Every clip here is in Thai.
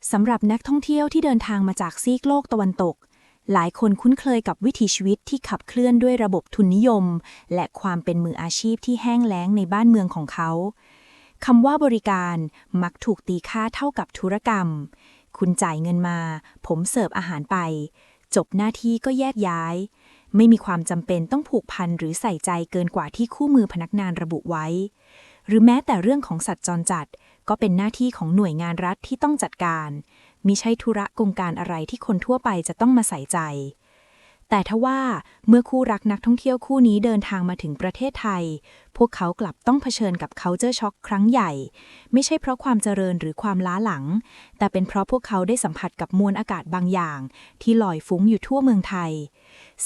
สำหรับนักท่องเที่ยวที่เดินทางมาจากซีกโลกตะวันตกหลายคนคุ้นเคยกับวิถีชีวิตที่ขับเคลื่อนด้วยระบบทุนนิยมและความเป็นมืออาชีพที่แห้งแล้งในบ้านเมืองของเขาคำว่าบริการมักถูกตีค่าเท่ากับธุรกรรมคุณจ่ายเงินมาผมเสิร์ฟอาหารไปจบหน้าที่ก็แยกย้ายไม่มีความจำเป็นต้องผูกพันหรือใส่ใจเกินกว่าที่คู่มือพนักงานระบุไว้หรือแม้แต่เรื่องของสัตว์จรจัดก็เป็นหน้าที่ของหน่วยงานรัฐที่ต้องจัดการมิใช่ธุระกงการอะไรที่คนทั่วไปจะต้องมาใส่ใจแต่ทว่าเมื่อคู่รักนักท่องเที่ยวคู่นี้เดินทางมาถึงประเทศไทยพวกเขากลับต้องเผชิญกับ culture shock ครั้งใหญ่ไม่ใช่เพราะความเจริญหรือความล้าหลังแต่เป็นเพราะพวกเขาได้สัมผัสกับมวลอากาศบางอย่างที่ลอยฟุ้งอยู่ทั่วเมืองไทย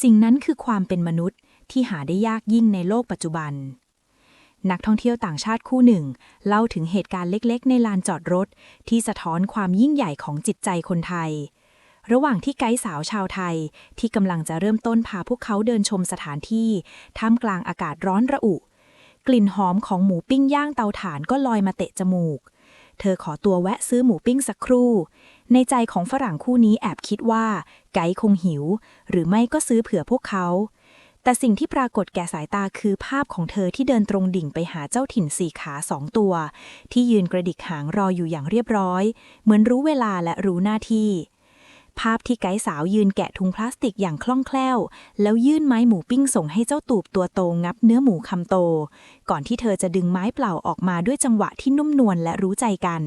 สิ่งนั้นคือความเป็นมนุษย์ที่หาได้ยากยิ่งในโลกปัจจุบันนักท่องเที่ยวต่างชาติคู่หนึ่งเล่าถึงเหตุการณ์เล็กๆในลานจอดรถที่สะท้อนความยิ่งใหญ่ของจิตใจคนไทยระหว่างที่ไกด์สาวชาวไทยที่กำลังจะเริ่มต้นพาพวกเขาเดินชมสถานที่ท่ามกลางอากาศร้อนระอุกลิ่นหอมของหมูปิ้งย่างเตาถ่านก็ลอยมาเตะจมูกเธอขอตัวแวะซื้อหมูปิ้งสักครู่ในใจของฝรั่งคู่นี้แอบคิดว่าไกด์คงหิวหรือไม่ก็ซื้อเผื่อพวกเขาแต่สิ่งที่ปรากฏแก่สายตาคือภาพของเธอที่เดินตรงดิ่งไปหาเจ้าถิ่น4 ขา2 ตัวที่ยืนกระดิกหางรออยู่อย่างเรียบร้อยเหมือนรู้เวลาและรู้หน้าที่ภาพที่ไกด์สาวยืนแกะถุงพลาสติกอย่างคล่องแคล่วแล้วยื่นไม้หมูปิ้งส่งให้เจ้าตูบตัวโตงับเนื้อหมูคำโตก่อนที่เธอจะดึงไม้เปล่าออกมาด้วยจังหวะที่นุ่มนวลและรู้ใจกัน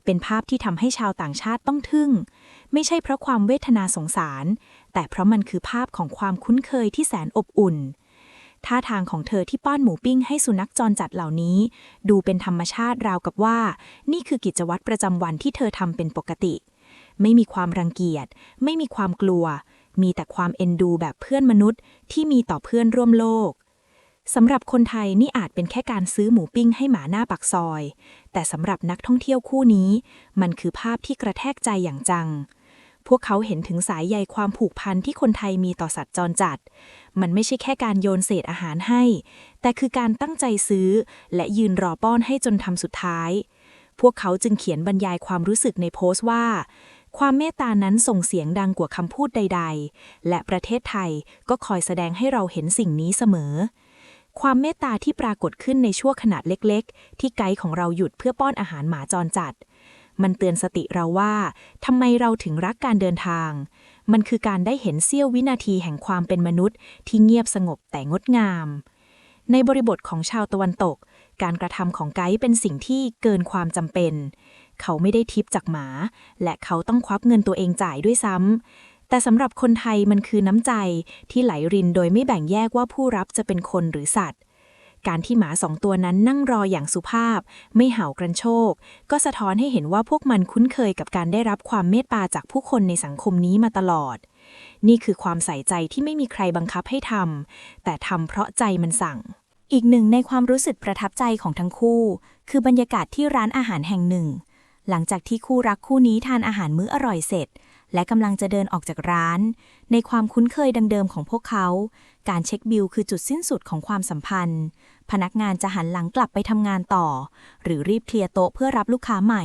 เป็นภาพที่ทำให้ชาวต่างชาติต้องทึ่งไม่ใช่เพราะความเวทนาสงสารแต่เพราะมันคือภาพของความคุ้นเคยที่แสนอบอุ่นท่าทางของเธอที่ป้อนหมูปิ้งให้สุนัขจรจัดเหล่านี้ดูเป็นธรรมชาติราวกับว่านี่คือกิจวัตรประจำวันที่เธอทำเป็นปกติไม่มีความรังเกียจไม่มีความกลัวมีแต่ความเอ็นดูแบบเพื่อนมนุษย์ที่มีต่อเพื่อนร่วมโลกสำหรับคนไทยนี่อาจเป็นแค่การซื้อหมูปิ้งให้หมาหน้าปากซอยแต่สำหรับนักท่องเที่ยวคู่นี้มันคือภาพที่กระแทกใจอย่างจังพวกเขาเห็นถึงสายใยความผูกพันที่คนไทยมีต่อสัตว์จรจัดมันไม่ใช่แค่การโยนเศษอาหารให้แต่คือการตั้งใจซื้อและยืนรอป้อนให้จนทำสุดท้ายพวกเขาจึงเขียนบรรยายความรู้สึกในโพสต์ว่าความเมตตานั้นส่งเสียงดังกว่าคำพูดใดๆและประเทศไทยก็คอยแสดงให้เราเห็นสิ่งนี้เสมอความเมตตาที่ปรากฏขึ้นในชั่วขณะเล็กๆที่ไกด์ของเราหยุดเพื่อป้อนอาหารหมาจรจัดมันเตือนสติเราว่าทำไมเราถึงรักการเดินทางมันคือการได้เห็นเสี้ยววินาทีแห่งความเป็นมนุษย์ที่เงียบสงบแต่งดงามในบริบทของชาวตะวันตกการกระทำของไกด์เป็นสิ่งที่เกินความจำเป็นเขาไม่ได้ทิปจากหมาและเขาต้องควักเงินตัวเองจ่ายด้วยซ้ำแต่สำหรับคนไทยมันคือน้ำใจที่ไหลรินโดยไม่แบ่งแยกว่าผู้รับจะเป็นคนหรือสัตว์การที่หมา2 ตัวนั้นนั่งรออย่างสุภาพไม่เห่ากรันโชคก็สะท้อนให้เห็นว่าพวกมันคุ้นเคยกับการได้รับความเมตตาจากผู้คนในสังคมนี้มาตลอดนี่คือความใส่ใจที่ไม่มีใครบังคับให้ทำแต่ทำเพราะใจมันสั่งอีกหนึ่งในความรู้สึกประทับใจของทั้งคู่คือบรรยากาศที่ร้านอาหารแห่งหนึ่งหลังจากที่คู่รักคู่นี้ทานอาหารมื้ออร่อยเสร็จและกำลังจะเดินออกจากร้านในความคุ้นเคยดังเดิมของพวกเขาการเช็คบิลคือจุดสิ้นสุดของความสัมพันธ์พนักงานจะหันหลังกลับไปทำงานต่อหรือรีบเคลียร์โต๊ะเพื่อรับลูกค้าใหม่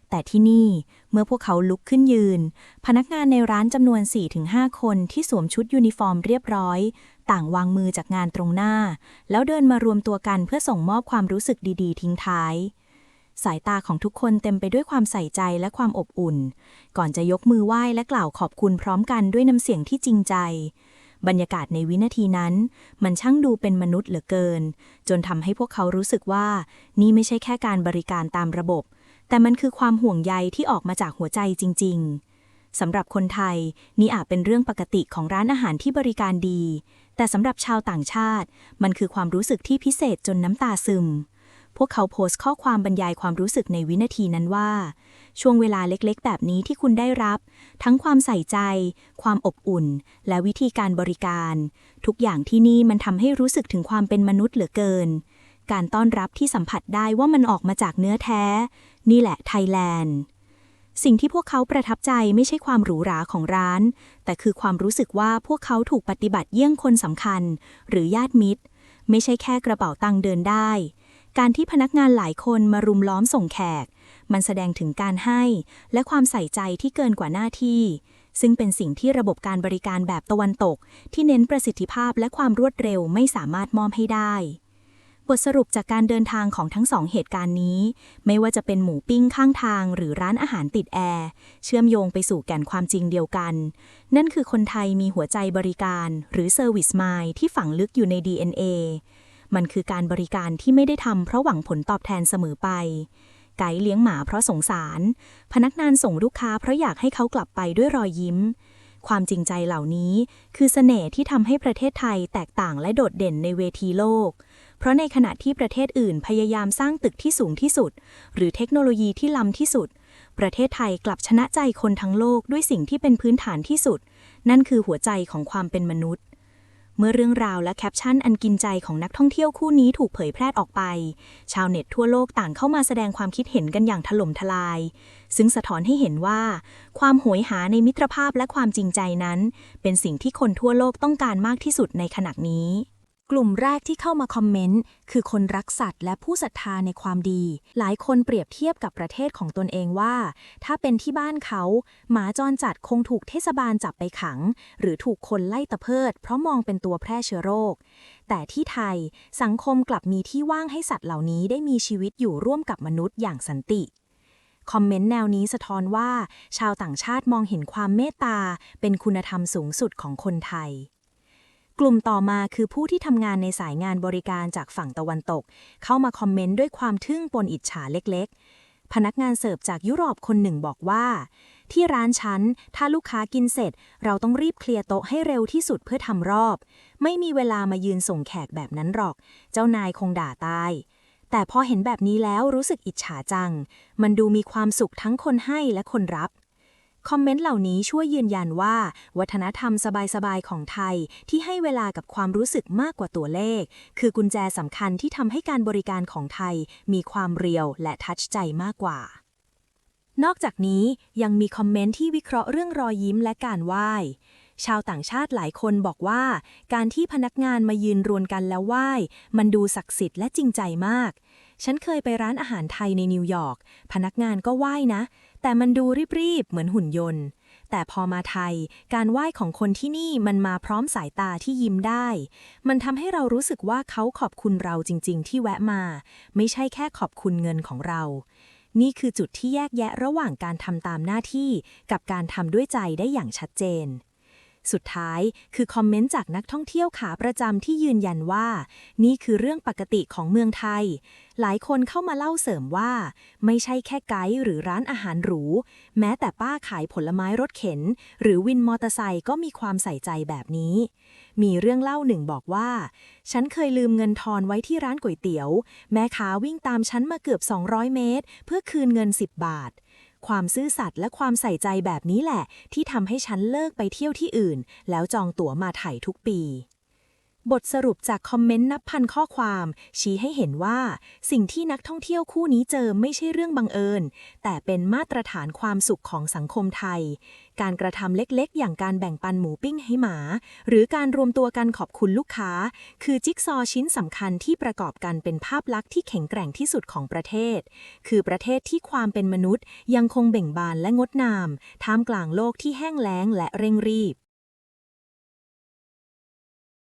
แต่ที่นี่เมื่อพวกเขาลุกขึ้นยืนพนักงานในร้านจำนวน 4-5 คนที่สวมชุดยูนิฟอร์มเรียบร้อยต่างวางมือจากงานตรงหน้าแล้วเดินมารวมตัวกันเพื่อส่งมอบความรู้สึกดีๆทิ้งท้ายสายตาของทุกคนเต็มไปด้วยความใส่ใจและความอบอุ่นก่อนจะยกมือไหว้และกล่าวขอบคุณพร้อมกันด้วยน้ำเสียงที่จริงใจบรรยากาศในวินาทีนั้นมันช่างดูเป็นมนุษย์เหลือเกินจนทำให้พวกเขารู้สึกว่านี่ไม่ใช่แค่การบริการตามระบบแต่มันคือความห่วงใยที่ออกมาจากหัวใจจริงๆสำหรับคนไทยนี่อาจเป็นเรื่องปกติของร้านอาหารที่บริการดีแต่สำหรับชาวต่างชาติมันคือความรู้สึกที่พิเศษจนน้ำตาซึมพวกเขาโพสต์ข้อความบรรยายความรู้สึกในวินาทีนั้นว่าช่วงเวลาเล็กๆแบบนี้ที่คุณได้รับทั้งความใส่ใจความอบอุ่นและวิธีการบริการทุกอย่างที่นี่มันทำให้รู้สึกถึงความเป็นมนุษย์เหลือเกินการต้อนรับที่สัมผัสได้ว่ามันออกมาจากเนื้อแท้นี่แหละไทยแลนด์สิ่งที่พวกเขาประทับใจไม่ใช่ความหรูหราของร้านแต่คือความรู้สึกว่าพวกเขาถูกปฏิบัติเยี่ยงคนสำคัญหรือญาติมิตรไม่ใช่แค่กระเป๋าตังค์เดินได้การที่พนักงานหลายคนมารุมล้อมส่งแขก มันแสดงถึงการให้และความใส่ใจที่เกินกว่าหน้าที่ซึ่งเป็นสิ่งที่ระบบการบริการแบบตะวันตกที่เน้นประสิทธิภาพและความรวดเร็วไม่สามารถมอบให้ได้บทสรุปจากการเดินทางของทั้งสองเหตุการณ์นี้ไม่ว่าจะเป็นหมูปิ้งข้างทางหรือร้านอาหารติดแอร์เชื่อมโยงไปสู่แก่นความจริงเดียวกันนั่นคือคนไทยมีหัวใจบริการหรือ Service Mind ที่ฝังลึกอยู่ใน DNA มันคือการบริการที่ไม่ได้ทำเพราะหวังผลตอบแทนเสมอไปไก่เลี้ยงหมาเพราะสงสารพนักงานส่งลูกค้าเพราะอยากให้เขากลับไปด้วยรอยยิ้มความจริงใจเหล่านี้คือเสน่ห์ที่ทำให้ประเทศไทยแตกต่างและโดดเด่นในเวทีโลกเพราะในขณะที่ประเทศอื่นพยายามสร้างตึกที่สูงที่สุดหรือเทคโนโลยีที่ล้ำที่สุดประเทศไทยกลับชนะใจคนทั้งโลกด้วยสิ่งที่เป็นพื้นฐานที่สุดนั่นคือหัวใจของความเป็นมนุษย์เมื่อเรื่องราวและแคปชั่นอันกินใจของนักท่องเที่ยวคู่นี้ถูกเผยแพร่ออกไปชาวเน็ตทั่วโลกต่างเข้ามาแสดงความคิดเห็นกันอย่างถล่มทลายซึ่งสะท้อนให้เห็นว่าความโหยหาในมิตรภาพและความจริงใจนั้นเป็นสิ่งที่คนทั่วโลกต้องการมากที่สุดในขณะนี้กลุ่มแรกที่เข้ามาคอมเมนต์คือคนรักสัตว์และผู้ศรัทธาในความดีหลายคนเปรียบเทียบกับประเทศของตนเองว่าถ้าเป็นที่บ้านเขาหมาจรจัดคงถูกเทศบาลจับไปขังหรือถูกคนไล่ตะเพิดเพราะมองเป็นตัวแพร่เชื้อโรคแต่ที่ไทยสังคมกลับมีที่ว่างให้สัตว์เหล่านี้ได้มีชีวิตอยู่ร่วมกับมนุษย์อย่างสันติคอมเมนต์แนวนี้สะท้อนว่าชาวต่างชาติมองเห็นความเมตตาเป็นคุณธรรมสูงสุดของคนไทยกลุ่มต่อมาคือผู้ที่ทำงานในสายงานบริการจากฝั่งตะวันตกเข้ามาคอมเมนต์ด้วยความทึ่งปนอิจฉาเล็กๆพนักงานเสิร์ฟจากยุโรปคนหนึ่งบอกว่าที่ร้านฉันถ้าลูกค้ากินเสร็จเราต้องรีบเคลียร์โต๊ะให้เร็วที่สุดเพื่อทำรอบไม่มีเวลามายืนส่งแขกแบบนั้นหรอกเจ้านายคงด่าตายแต่พอเห็นแบบนี้แล้วรู้สึกอิจฉาจังมันดูมีความสุขทั้งคนให้และคนรับคอมเมนต์เหล่านี้ช่วยยืนยันว่าวัฒนธรรมสบายๆของไทยที่ให้เวลากับความรู้สึกมากกว่าตัวเลขคือกุญแจสำคัญที่ทำให้การบริการของไทยมีความเรียวและทัชใจมากกว่านอกจากนี้ยังมีคอมเมนต์ที่วิเคราะห์เรื่องรอยยิ้มและการไหว้ชาวต่างชาติหลายคนบอกว่าการที่พนักงานมายืนรวนกันแล้วไหว้มันดูศักดิ์สิทธิ์และจริงใจมากฉันเคยไปร้านอาหารไทยในนิวยอร์กพนักงานก็ไหว้นะแต่มันดูรีบๆเหมือนหุ่นยนต์แต่พอมาไทยการไหว้ของคนที่นี่มันมาพร้อมสายตาที่ยิ้มได้มันทำให้เรารู้สึกว่าเขาขอบคุณเราจริงๆที่แวะมาไม่ใช่แค่ขอบคุณเงินของเรานี่คือจุดที่แยกแยะระหว่างการทำตามหน้าที่กับการทำด้วยใจได้อย่างชัดเจนสุดท้ายคือคอมเมนต์จากนักท่องเที่ยวขาประจำที่ยืนยันว่านี่คือเรื่องปกติของเมืองไทยหลายคนเข้ามาเล่าเสริมว่าไม่ใช่แค่ไกด์หรือร้านอาหารหรูแม้แต่ป้าขายผลไม้รถเข็นหรือวินมอเตอร์ไซค์ก็มีความใส่ใจแบบนี้มีเรื่องเล่าหนึ่งบอกว่าฉันเคยลืมเงินทอนไว้ที่ร้านก๋วยเตี๋ยวแม่ค้าวิ่งตามฉันมาเกือบ200 เมตรเพื่อคืนเงิน10 บาทความซื่อสัตย์และความใส่ใจแบบนี้แหละที่ทำให้ฉันเลิกไปเที่ยวที่อื่นแล้วจองตั๋วมาไถ่ทุกปีบทสรุปจากคอมเมนต์นับพันข้อความชี้ให้เห็นว่าสิ่งที่นักท่องเที่ยวคู่นี้เจอไม่ใช่เรื่องบังเอิญแต่เป็นมาตรฐานความสุขของสังคมไทยการกระทำเล็กๆอย่างการแบ่งปันหมูปิ้งให้หมาหรือการรวมตัวกันขอบคุณลูกค้าคือจิ๊กซอว์ชิ้นสำคัญที่ประกอบกันเป็นภาพลักษณ์ที่แข็งแกร่งที่สุดของประเทศคือประเทศที่ความเป็นมนุษย์ยังคงเบ่งบานและงดงามท่ามกลางโลกที่แห้งแล้งและเร่งรีบ